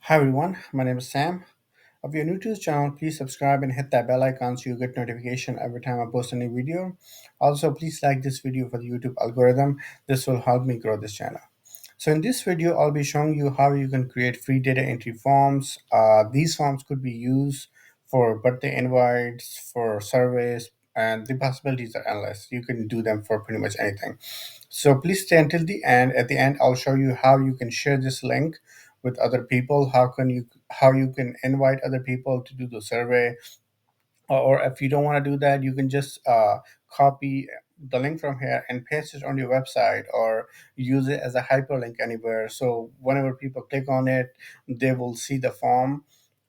Hi everyone, my name is Sam. If you're new to this channel, please subscribe and hit that bell icon so you get notification every time I post a new video. Also, please like this video for the YouTube algorithm. This will help me grow this channel. So in this video, I'll be showing you how you can create free data entry forms. These forms could be used for birthday invites, for surveys, and the possibilities are endless. You can do them for pretty much anything. So please stay until the end. At the end, I'll show you how you can share this link with other people. How you can invite other people to do the survey, or if you don't want to do that, you can just copy the link from here and paste it on your website, or use it as a hyperlink anywhere. So whenever people click on it, they will see the form,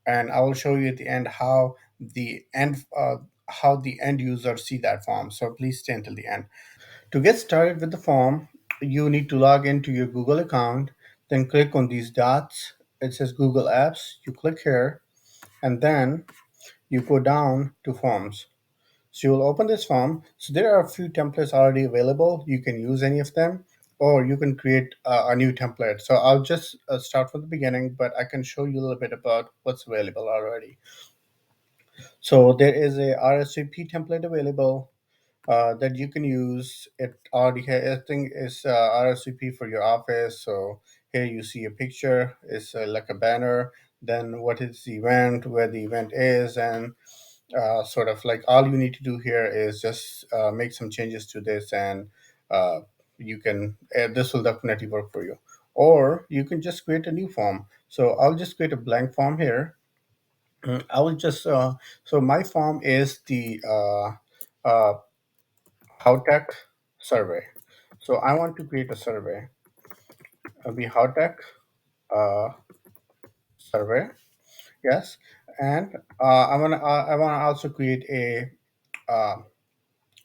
and I will show you at the end how the end user see that form. So please stay until the end. To get started with the form, you need to log into your Google account, then click on these dots. It says Google Apps. You click here, and then you go down to Forms. So you'll open this form. So there are a few templates already available. You can use any of them, or you can create a new template. So I'll just start from the beginning, but I can show you a little bit about what's available already. So there is a RSVP template available that you can use. It already I think is RSVP for your office. So here you see a picture. It's like a banner. Then what is the event, where the event is, and sort of like all you need to do here is just make some changes to this, and uh, you can. This will definitely work for you. Or you can just create a new form. So I'll just create a blank form here. I will just so my form is the how tech survey. So I want to create a survey, the how tech uh, survey. Yes, and I want to also create a uh,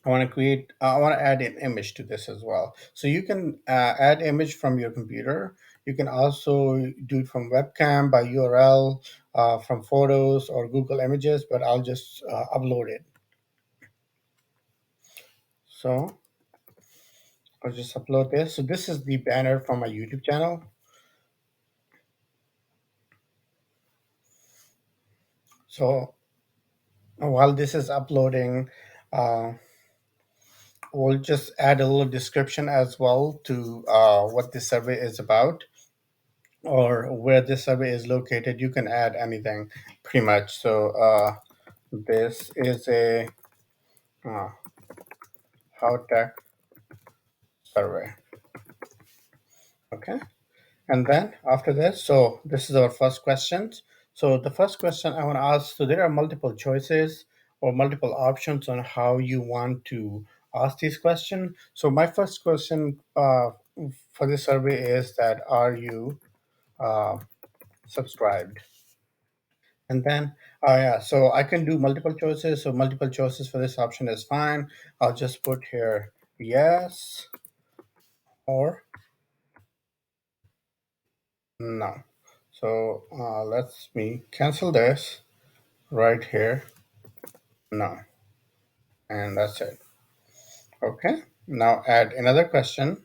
I want to add an image to this as well. So you can add image from your computer. You can also do it from webcam by URL, from photos or Google Images. But I'll just upload it. So I'll just upload this. So this is the banner from my YouTube channel. So while this is uploading, uh, we'll just add a little description as well to what this survey is about, or where this survey is located. You can add anything pretty much. So this is a uh, how tech survey. Okay. And then after this, so this is our first question. So the first question I want to ask, so there are multiple choices or multiple options on how you want to ask this question. So my first question for this survey is that, are you uh, subscribed? And then, yeah, so I can do multiple choices. So multiple choices for this option is fine. I'll just put here yes or no. So let's me cancel this right here. No, and that's it. Okay. Now add another question.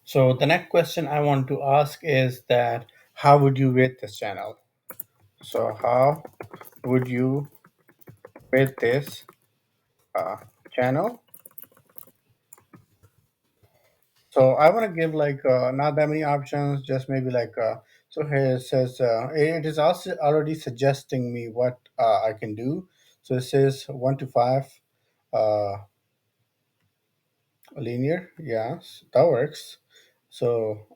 So the next question I want to ask is that, how would you rate this channel? So how would you rate this uh, channel? So I want to give like not that many options, just maybe like so here it says it is also already suggesting me what I can do. So it says 1 to 5 uh, linear. Yes, that works. So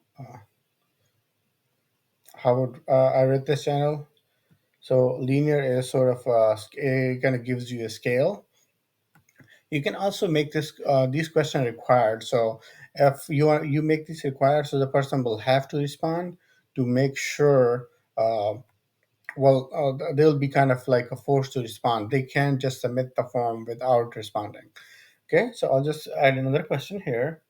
how would I rate this channel? So linear is sort of it kind of gives you a scale. You can also make this these questions required. So if you make this required, so the person will have to respond to make sure. They'll be kind of like a forced to respond. They can't just submit the form without responding. Okay, so I'll just add another question here.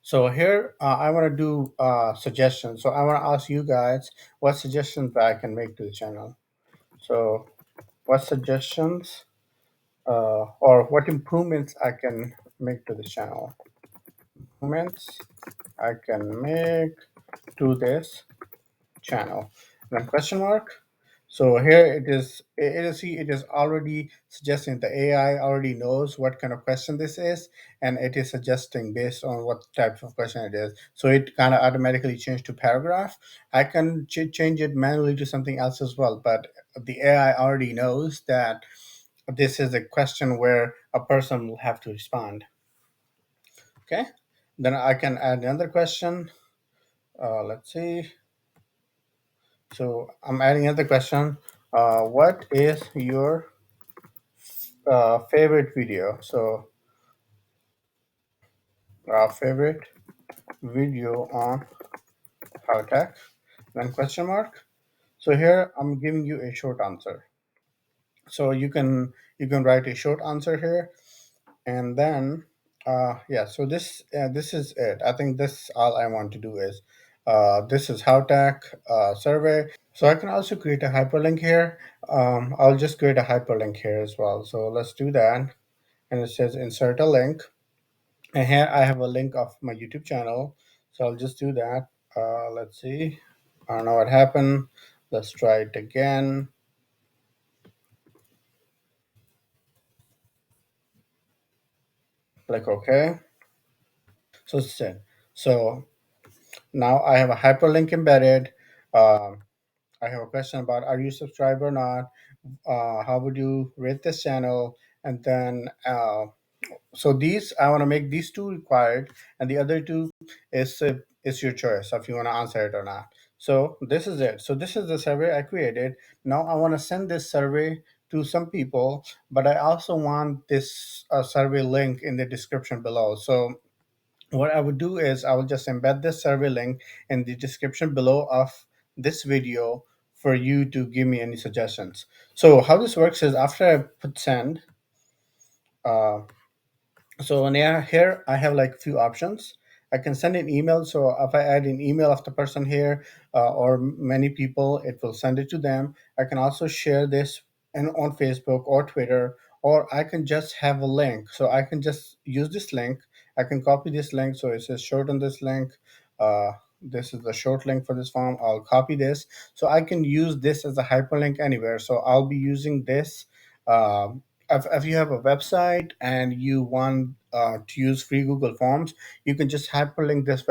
So here I want to do suggestions. So I want to ask you guys what suggestions I can make to the channel. So what suggestions or what improvements I can make to the channel. Improvements I can make to this channel. Then question mark. So here it is already suggesting, the AI already knows what kind of question this is, and it is suggesting based on what type of question it is. So it kind of automatically changed to paragraph. I can change it manually to something else as well, but the AI already knows that this is a question where a person will have to respond. Okay, then I can add another question. Let's see. So I'm adding another question. What is your favorite video? So favorite video on how tech, then question mark. So here I'm giving you a short answer. So you can write a short answer here, and then yeah. So this is it. I think this all I want to do is this is how tech survey. So I can also create a hyperlink here. I'll just create a hyperlink here as well. So let's do that. And it says insert a link. And here I have a link of my YouTube channel. So I'll just do that. Let's see. I don't know what happened. Let's try it again. Click OK. So it's it. So now I have a hyperlink embedded. Um, I have a question about, are you subscribed or not? How would you rate this channel? And then so these I want to make these two required, and the other two is your choice if you want to answer it or not. So this is it. So this is the survey I created. Now I want to send this survey to some people, but I also want this survey link in the description below. So what I would do is I will just embed this survey link in the description below of this video for you to give me any suggestions. So how this works is after I put send, uh, so now here I have like few options. I can send an email. So if I add an email of the person here or many people, it will send it to them. I can also share this on Facebook or Twitter, or I can just have a link. So I can just use this link. I can copy this link. So it says short on this link. Uh, this is the short link for this form. I'll copy this. So I can use this as a hyperlink anywhere. So I'll be using this. If you have a website and you want to use free Google Forms, you can just hyperlink this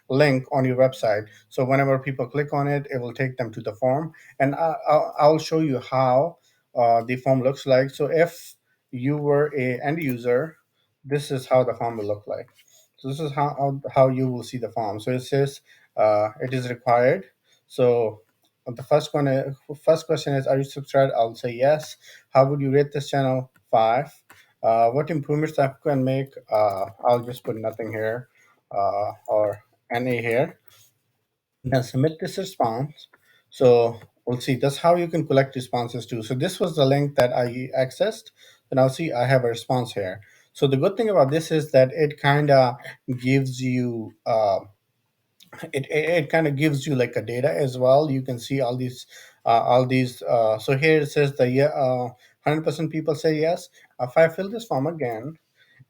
link on your website. So whenever people click on it, it will take them to the form, and I'll show you how the form looks like. So if you were a end user, this is how the form will look like. So this is how you will see the form. So it says it is required. So the first question is, are you subscribed? I'll say yes. How would you rate this channel? 5. What improvements I can make? I'll just put nothing here, or NA here. Then submit this response. So we'll see. That's how you can collect responses too. So this was the link that I accessed. And I'll see I have a response here. So the good thing about this is that it kind of gives you it kind of gives you like a data as well. You can see all these so here it says the yeah 100% people say yes. If I fill this form again,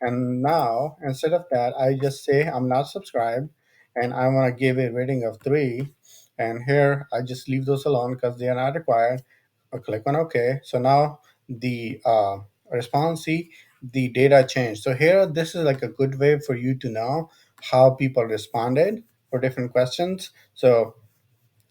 and now instead of that I just say I'm not subscribed, and I want to give a rating of 3, and here I just leave those alone because they are not required. I click on OK. So now the response, see, the data changed. So here this is like a good way for you to know how people responded for different questions. So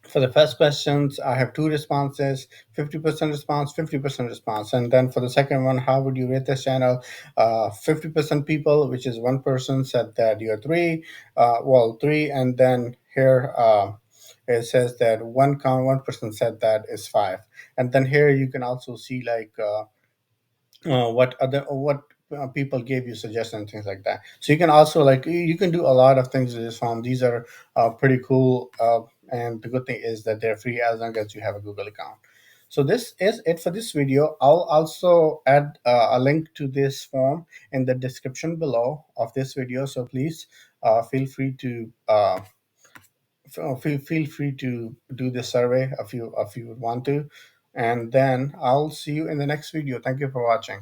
for the first questions, I have two responses: 50% response, 50% response. And then for the second one, how would you rate this channel? 50% people, which is one person, said that you're 3. Well, 3. And then here it says that 1% said that is 5. And then here you can also see like what people gave you suggestions, things like that. So you can also like you can do a lot of things with this form. These are pretty cool, and the good thing is that they're free as long as you have a Google account. So this is it for this video. I'll also add a link to this form in the description below of this video, so please feel free to feel free to do this survey if you would want to. And then I'll see you in the next video. Thank you for watching.